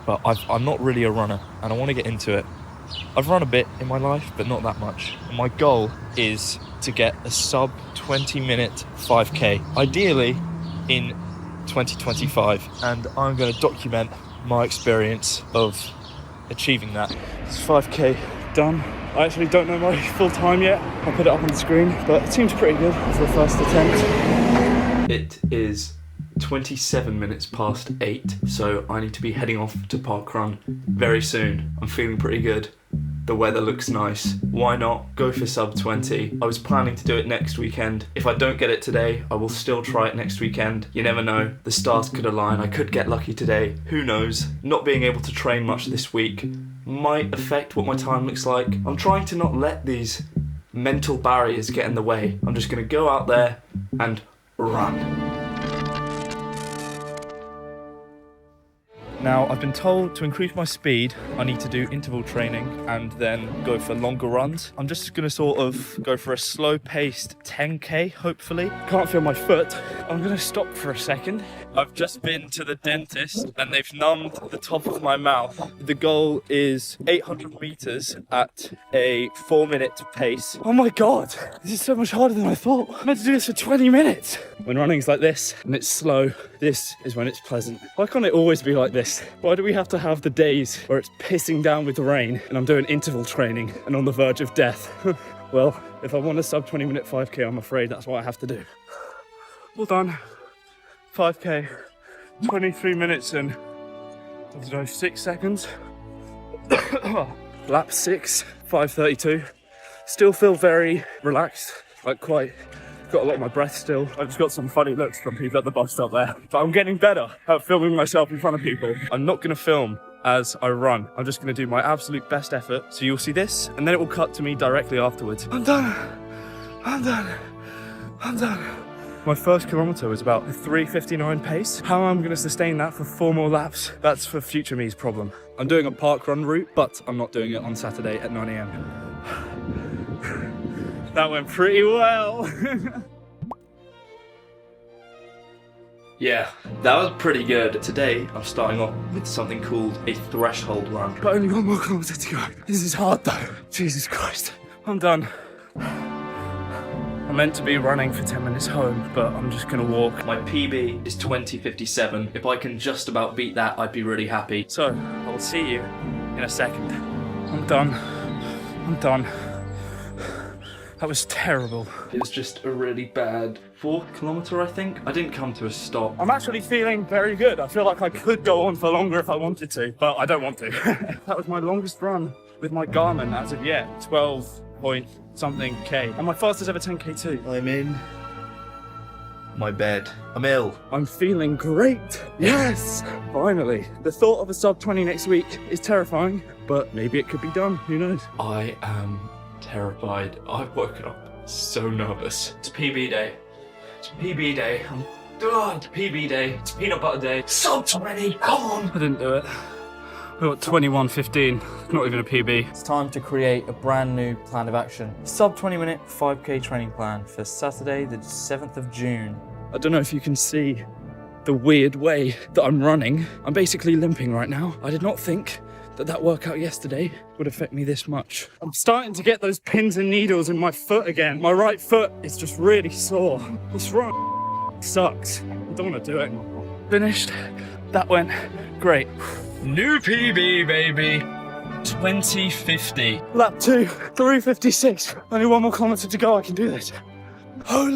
but I'm not really a runner and I want to get into it. I've run a bit in my life, but not that much. And my goal is to get a sub 20 minute 5K, ideally in 2025. And I'm going to document my experience of achieving that. It's 5K done. I actually don't know my full time yet. I'll put it up on the screen, but it seems pretty good for the first attempt. It is 27 minutes past 8, so I need to be heading off to parkrun very soon. I'm feeling pretty good. The weather looks nice. Why not go for sub 20? I was planning to do it next weekend. If I don't get it today, I will still try it next weekend. You never know. The stars could align. I could get lucky today. Who knows? Not being able to train much this week might affect what my time looks like. I'm trying to not let these mental barriers get in the way. I'm just going to go out there and run. Now, I've been told to increase my speed, I need to do interval training and then go for longer runs. I'm just gonna sort of go for a slow-paced 10K, hopefully. Can't feel my foot. I'm gonna stop for a second. I've just been to the dentist and they've numbed the top of my mouth. The goal is 800 meters at a 4-minute pace. Oh my God, this is so much harder than I thought. I'm meant to do this for 20 minutes. When running's like this and it's slow, this is when it's pleasant. Why can't it always be like this? Why do we have to have the days where it's pissing down with rain and I'm doing interval training and on the verge of death? Well, if I want a sub 20 minute 5K, I'm afraid that's what I have to do. All done. 5K, 23 minutes and, I don't know, 6 seconds. Lap 6, 5:32. Still feel very relaxed, like quite, got a lot of my breath still. I just got some funny looks from people at the bus stop there. But I'm getting better at filming myself in front of people. I'm not gonna film as I run. I'm just gonna do my absolute best effort. So you'll see this, and then it will cut to me directly afterwards. I'm done, I'm done, I'm done. My first kilometre was about a 3:59 pace. How I'm gonna sustain that for 4 more laps, that's for future me's problem. I'm doing a parkrun route, but I'm not doing it on Saturday at 9 AM. That went pretty well. Yeah, that was pretty good. Today, I'm starting off with something called a threshold run. But only 1 more kilometre to go. This is hard though. Jesus Christ. I'm done. I'm meant to be running for 10 minutes home, but I'm just gonna walk. My PB is 20:57. If I can just about beat that, I'd be really happy. So, I'll see you in a second. I'm done. I'm done. That was terrible. It was just a really bad 4th kilometre, I think. I didn't come to a stop. I'm actually feeling very good. I feel like I could go on for longer if I wanted to, but I don't want to. That was my longest run with my Garmin as of yet. 12 point something K. And my fastest ever 10K too. I'm in my bed. I'm ill. I'm feeling great. Yes, finally. The thought of a sub 20 next week is terrifying, but maybe it could be done. Who knows? I am terrified. I've woken up so nervous. It's PB day. It's PB day. It's PB day. It's peanut butter day. Sub 20, come on! I didn't do it. We got 21:15. Not even a PB. It's time to create a brand new plan of action. Sub 20 minute 5K training plan for Saturday, the 7th of June. I don't know if you can see the weird way that I'm running. I'm basically limping right now. I did not think that workout yesterday would affect me this much. I'm starting to get those pins and needles in my foot again. My right foot is just really sore. This run sucks. I don't want to do it anymore. Finished. That went great. New PB, baby. 20:50. Lap 2, 3:56. Only 1 more kilometre to go, I can do this. Holy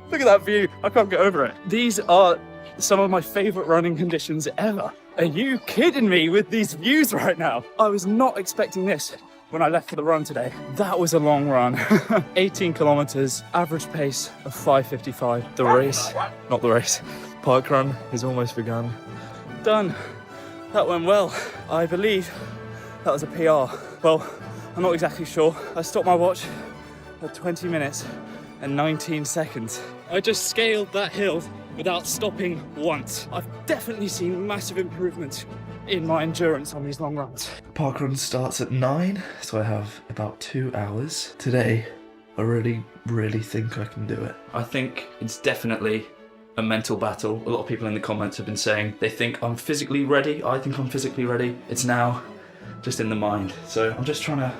look at that view. I can't get over it. These are some of my favourite running conditions ever. Are you kidding me with these views right now? I was not expecting this when I left for the run today. That was a long run. 18 kilometres, average pace of 5:55. The race, not the race, parkrun has almost begun. Done. That went well. I believe that was a PR. Well, I'm not exactly sure. I stopped my watch at 20 minutes and 19 seconds. I just scaled that hill without stopping once. I've definitely seen massive improvements in my endurance on these long runs. Parkrun starts at 9, so I have about 2 hours. Today, I really think I can do it. I think it's definitely a mental battle. A lot of people in the comments have been saying they think I'm physically ready. I think I'm physically ready. It's now just in the mind. So I'm just trying to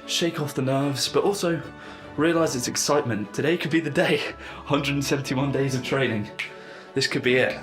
shake off the nerves, but also realise it's excitement. Today could be the day. 171 days of training. This could be it.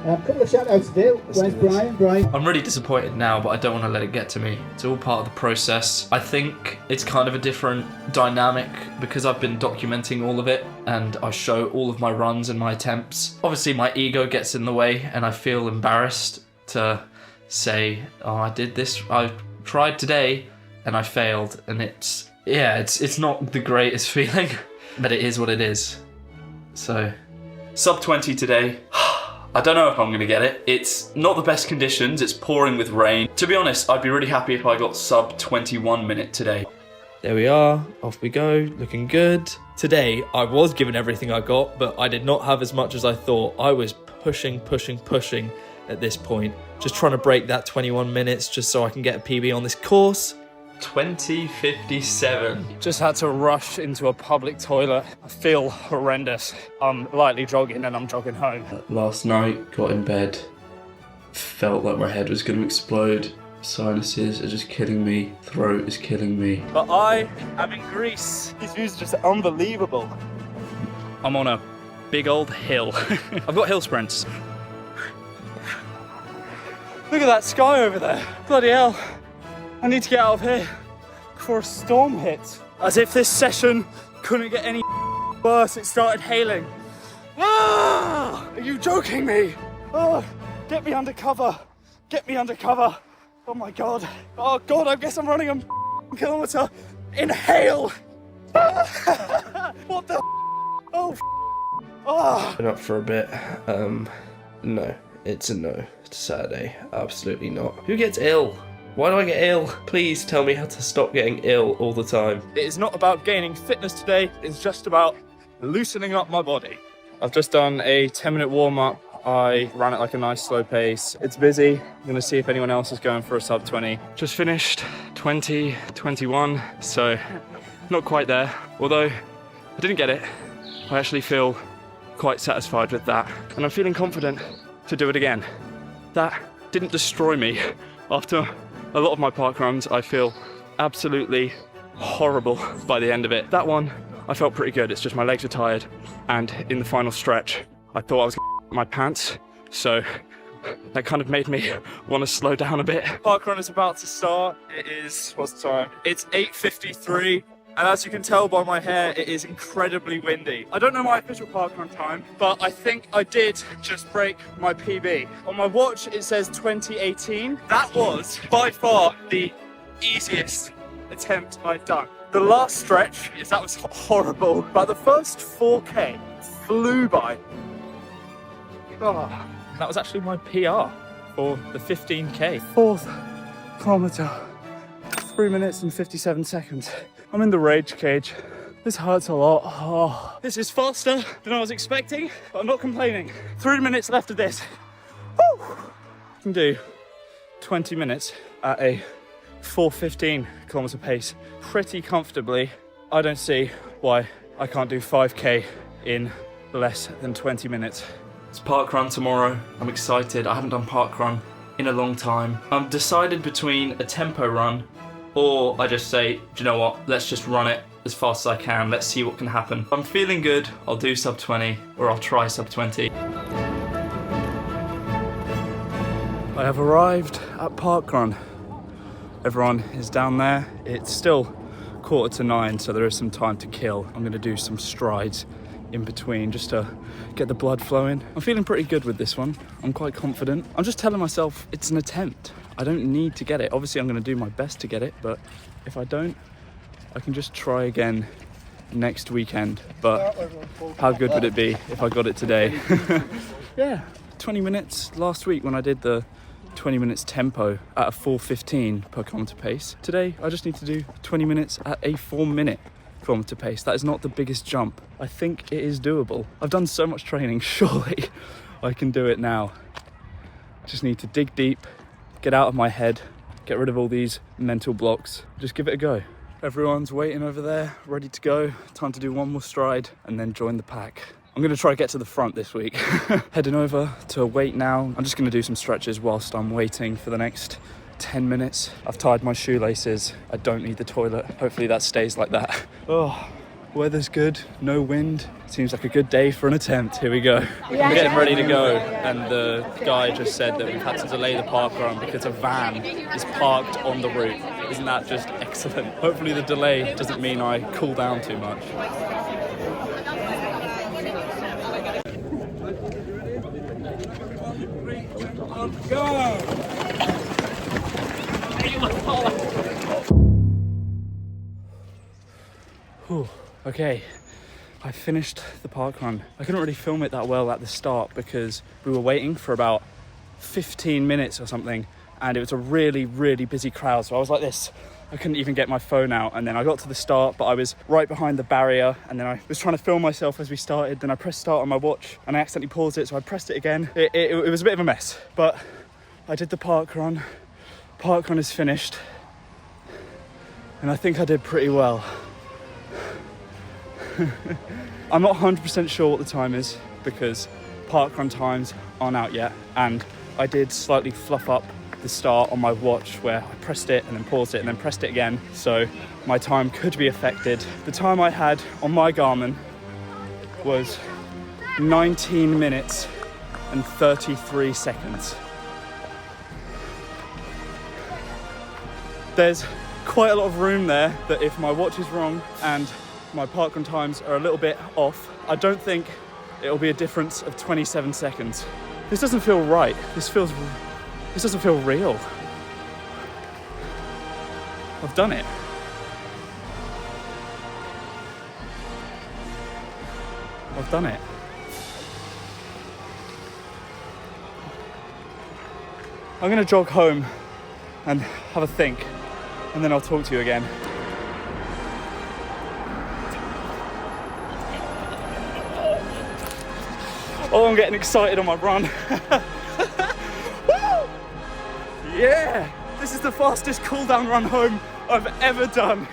A couple of shout outs to do. Where's Brian? Brian. I'm really disappointed now, but I don't want to let it get to me. It's all part of the process. I think it's kind of a different dynamic because I've been documenting all of it and I show all of my runs and my attempts. Obviously my ego gets in the way and I feel embarrassed to say, oh, I did this, I tried today and I failed, and it's not the greatest feeling, but it is what it is. So, sub-20 today. I don't know if I'm gonna get it. It's not the best conditions, it's pouring with rain. To be honest, I'd be really happy if I got sub 21 minute today. There we are, off we go, looking good. Today, I was given everything I got, but I did not have as much as I thought. I was pushing at this point. Just trying to break that 21 minutes just so I can get a PB on this course. 20:57. Just had to rush into a public toilet. I feel horrendous. I'm lightly jogging and I'm jogging home. Last night, got in bed, felt like my head was going to explode. Sinuses are just killing me, throat is killing me. But I am in Greece. These views are just unbelievable. I'm on a big old hill. I've got hill sprints. Look at that sky over there. Bloody hell. I need to get out of here before a storm hits. As if this session couldn't get any worse, it started hailing. Ah! Are you joking me? Oh, get me under cover. Get me under cover. Oh my God. Oh God, I guess I'm running a kilometer in hail. What the? Oh. Oh. Been up for a bit. No, it's a no. It's Saturday. Absolutely not. Who gets ill? Why do I get ill? Please tell me how to stop getting ill all the time. It is not about gaining fitness today, it's just about loosening up my body. I've just done a 10-minute warm-up. I ran at like a nice slow pace. It's busy. I'm gonna see if anyone else is going for a sub 20. Just finished 20:21, so not quite there. Although I didn't get it, I actually feel quite satisfied with that. And I'm feeling confident to do it again. That didn't destroy me. After a lot of my park runs, I feel absolutely horrible by the end of it. That one, I felt pretty good. It's just my legs were tired. And in the final stretch, I thought I was gonna my pants. So that kind of made me want to slow down a bit. Park run is about to start. It is, what's the time? It's 8:53. And as you can tell by my hair, it is incredibly windy. I don't know my official parkrun time, but I think I did just break my PB. On my watch, it says 2018. That was by far the easiest attempt I've done. The last stretch, that was horrible, but the first 4K flew by. Oh, that was actually my PR for the 15K. 4th kilometer, 3 minutes and 57 seconds. I'm in the rage cage. This hurts a lot. Oh, this is faster than I was expecting, but I'm not complaining. 3 minutes left of this. Woo! I can do 20 minutes at a 4:15 kilometer pace pretty comfortably. I don't see why I can't do 5K in less than 20 minutes. It's parkrun tomorrow. I'm excited. I haven't done parkrun in a long time. I'm decided between a tempo run or I just say, do you know what, let's just run it as fast as I can, let's see what can happen. If I'm feeling good, I'll do sub 20, or I'll try sub 20. I have arrived at parkrun. Everyone is down there. It's still 8:45, so there is some time to kill. I'm gonna do some strides in between just to get the blood flowing. I'm feeling pretty good with this one. I'm quite confident. I'm just telling myself it's an attempt. I don't need to get it. Obviously, I'm going to do my best to get it, but if I don't, I can just try again next weekend. But how good would it be if I got it today? Yeah, 20 minutes last week when I did the 20 minutes tempo at a 4:15 per kilometer pace. Today, I just need to do 20 minutes at a 4-minute kilometer pace. That is not the biggest jump. I think it is doable. I've done so much training, surely I can do it now. Just need to dig deep, get out of my head, get rid of all these mental blocks, just give it a go. Everyone's waiting over there, ready to go. Time to do one more stride and then join the pack. I'm gonna try to get to the front this week. Heading over to a weight now. I'm just gonna do some stretches whilst I'm waiting for the next 10 minutes. I've tied my shoelaces. I don't need the toilet. Hopefully that stays like that. Oh, weather's good, no wind. Seems like a good day for an attempt. Here we go. I'm getting ready to go, and the guy just said that we've had to delay the park run because a van is parked on the route. Isn't that just excellent? Hopefully the delay doesn't mean I cool down too much. Go! Whew. Okay, I finished the park run. I couldn't really film it that well at the start because we were waiting for about 15 minutes or something, and it was a really, really busy crowd, so I was like this. I couldn't even get my phone out, and then I got to the start, but I was right behind the barrier, and then I was trying to film myself as we started, then I pressed start on my watch, and I accidentally paused it, so I pressed it again. It was a bit of a mess, but I did the park run. Park run is finished, and I think I did pretty well. I'm not 100% sure what the time is because parkrun times aren't out yet, and I did slightly fluff up the start on my watch where I pressed it and then paused it and then pressed it again, so my time could be affected. The time I had on my Garmin was 19 minutes and 33 seconds. There's quite a lot of room there that if my watch is wrong and my parkrun times are a little bit off, I don't think it'll be a difference of 27 seconds. This doesn't feel right. This doesn't feel real. I've done it. I've done it. I'm gonna jog home and have a think, and then I'll talk to you again. Oh, I'm getting excited on my run. Woo! Yeah, this is the fastest cool down run home I've ever done.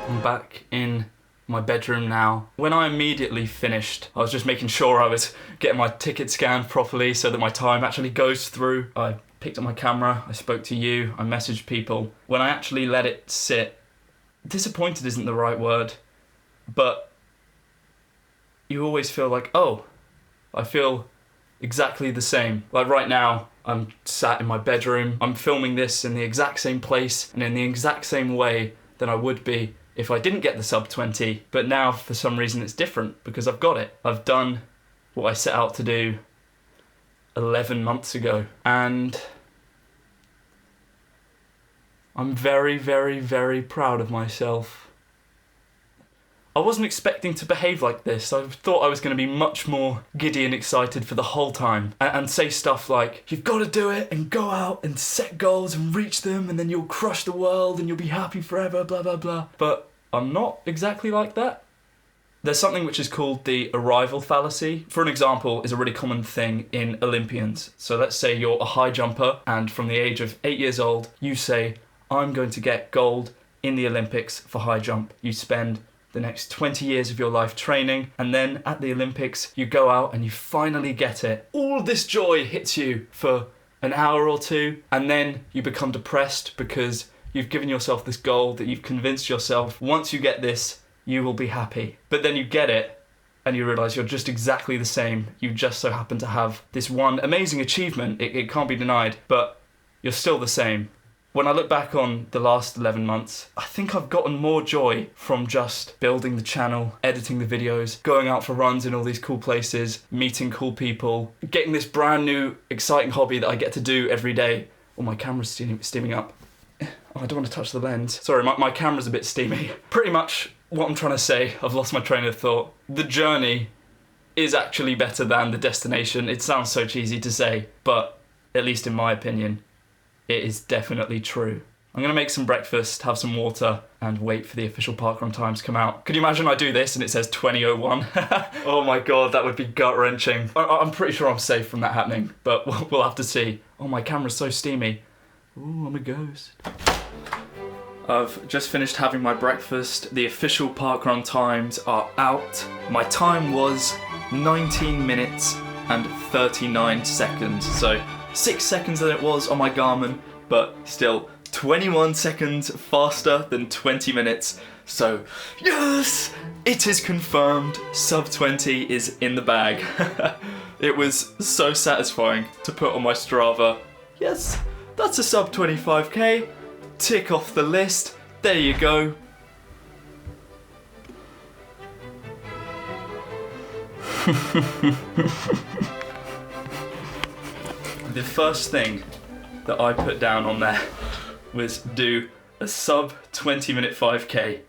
I'm back in my bedroom now. When I immediately finished, I was just making sure I was getting my ticket scanned properly so that my time actually goes through. I picked up my camera, I spoke to you, I messaged people. When I actually let it sit, disappointed isn't the right word, but you always feel like, oh, I feel exactly the same. Like right now, I'm sat in my bedroom, I'm filming this in the exact same place and in the exact same way that I would be if I didn't get the sub-20, but now for some reason it's different because I've got it. I've done what I set out to do 11 months ago, and I'm very, very, very proud of myself. I wasn't expecting to behave like this. I thought I was going to be much more giddy and excited for the whole time and say stuff like, you've got to do it and go out and set goals and reach them and then you'll crush the world and you'll be happy forever, blah, blah, blah. But I'm not exactly like that. There's something which is called the arrival fallacy. For an example, is a really common thing in Olympians. So let's say you're a high jumper and from the age of 8 years old, you say, I'm going to get gold in the Olympics for high jump. You spend the next 20 years of your life training, and then at the Olympics you go out and you finally get it. All this joy hits you for an hour or two, and then you become depressed because you've given yourself this goal that you've convinced yourself once you get this you will be happy. But then you get it and you realise you're just exactly the same. You just so happen to have this one amazing achievement, it can't be denied, but you're still the same. When I look back on the last 11 months, I think I've gotten more joy from just building the channel, editing the videos, going out for runs in all these cool places, meeting cool people, getting this brand new exciting hobby that I get to do every day. Oh, my camera's steaming up. Oh, I don't want to touch the lens. Sorry, my camera's a bit steamy. Pretty much what I'm trying to say, I've lost my train of thought. The journey is actually better than the destination. It sounds so cheesy to say, but at least in my opinion, it is definitely true. I'm gonna make some breakfast, have some water, and wait for the official parkrun times to come out. Could you imagine I do this and it says 20:01? Oh my god, that would be gut-wrenching. I'm pretty sure I'm safe from that happening, but we'll have to see. Oh, my camera's so steamy. Ooh, I'm a ghost. I've just finished having my breakfast. The official parkrun times are out. My time was 19 minutes and 39 seconds. So 6 seconds than it was on my Garmin, but still 21 seconds faster than 20 minutes. So yes, it is confirmed. Sub-20 is in the bag. It was so satisfying to put on my Strava. Yes, that's a sub 25k. Tick off the list. There you go. The first thing that I put down on there was do a sub 20-minute 5k.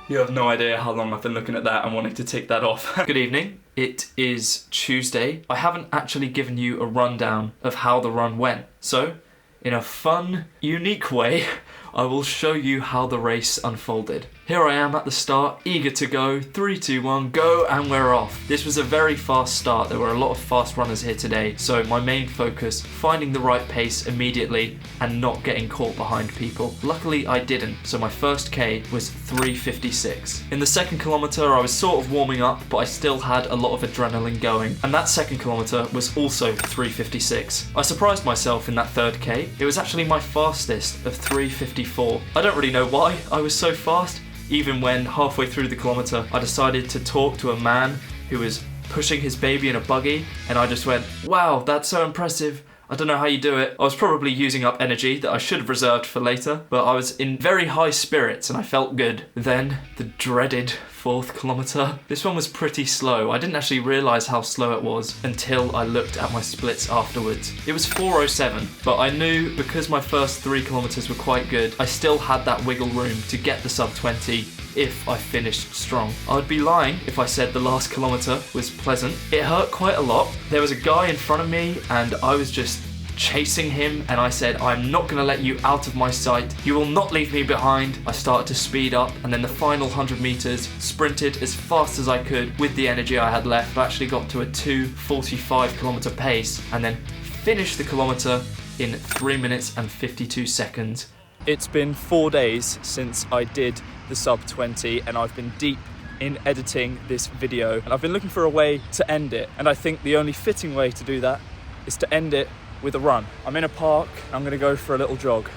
You have no idea how long I've been looking at that and wanting to tick that off. Good evening. It is Tuesday. I haven't actually given you a rundown of how the run went. So, in a fun, unique way, I will show you how the race unfolded. Here I am at the start, eager to go. 3, 2, 1, go, and we're off. This was a very fast start. There were a lot of fast runners here today, so my main focus, finding the right pace immediately and not getting caught behind people. Luckily, I didn't, so my first K was 3:56. In the second kilometre, I was sort of warming up, but I still had a lot of adrenaline going, and that second kilometre was also 3:56. I surprised myself in that third K. It was actually my fastest of 3:54. I don't really know why I was so fast, even when halfway through the kilometre I decided to talk to a man who was pushing his baby in a buggy, and I just went, wow, that's so impressive. I don't know how you do it. I was probably using up energy that I should have reserved for later, but I was in very high spirits and I felt good. Then the dreaded fourth kilometre. This one was pretty slow. I didn't actually realise how slow it was until I looked at my splits afterwards. It was 4:07, but I knew because my first 3 kilometres were quite good, I still had that wiggle room to get the sub 20 if I finished strong. I'd be lying if I said the last kilometre was pleasant. It hurt quite a lot. There was a guy in front of me and I was just chasing him, and I said, I'm not gonna let you out of my sight. You will not leave me behind. I started to speed up, and then the final 100 meters, sprinted as fast as I could with the energy I had left. I actually got to a 2:45 kilometer pace, and then finished the kilometer in 3 minutes and 52 seconds. It's been 4 days since I did the sub 20, and I've been deep in editing this video, and I've been looking for a way to end it, and I think the only fitting way to do that is to end it with a run. I'm in a park, I'm gonna go for a little jog.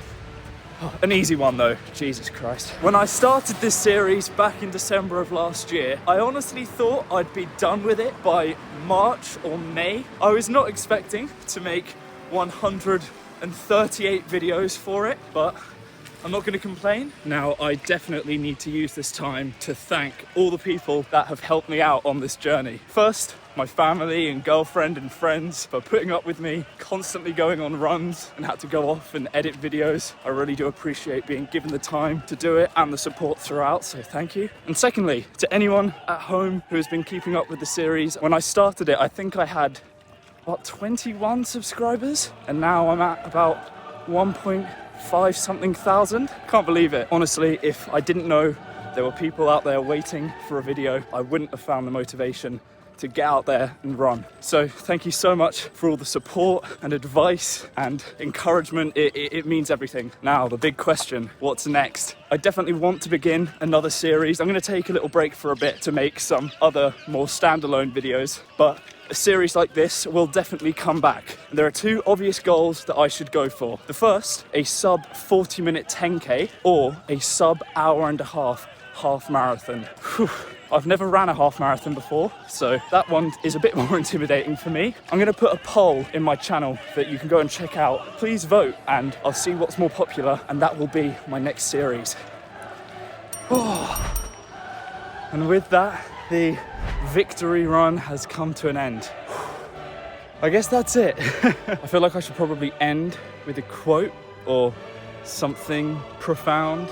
An easy one though, Jesus Christ. When I started this series back in December of last year, I honestly thought I'd be done with it by March or May. I was not expecting to make 138 videos for it, but I'm not going to complain. Now, I definitely need to use this time to thank all the people that have helped me out on this journey. First, my family and girlfriend and friends for putting up with me constantly going on runs and had to go off and edit videos. I really do appreciate being given the time to do it and the support throughout, so thank you. And secondly, to anyone at home who has been keeping up with the series, when I started it, I think I had about 21 subscribers, and now I'm at about 1.5 something thousand. Can't believe it. Honestly, if I didn't know there were people out there waiting for a video, I wouldn't have found the motivation to get out there and run. So thank you so much for all the support and advice and encouragement. It means everything. Now, the big question, what's next? I definitely want to begin another series. I'm going to take a little break for a bit to make some other more standalone videos, but a series like this will definitely come back. And there are 2 obvious goals that I should go for. The first, a sub 40-minute 10K or a sub hour and a half marathon. Whew. I've never ran a half marathon before, so that one is a bit more intimidating for me. I'm going to put a poll in my channel that you can go and check out. Please vote and I'll see what's more popular, and that will be my next series. Oh. And with that, the victory run has come to an end. I guess that's it. I feel like I should probably end with a quote or something profound.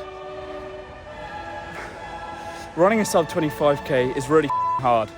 Running a sub 25k is really hard.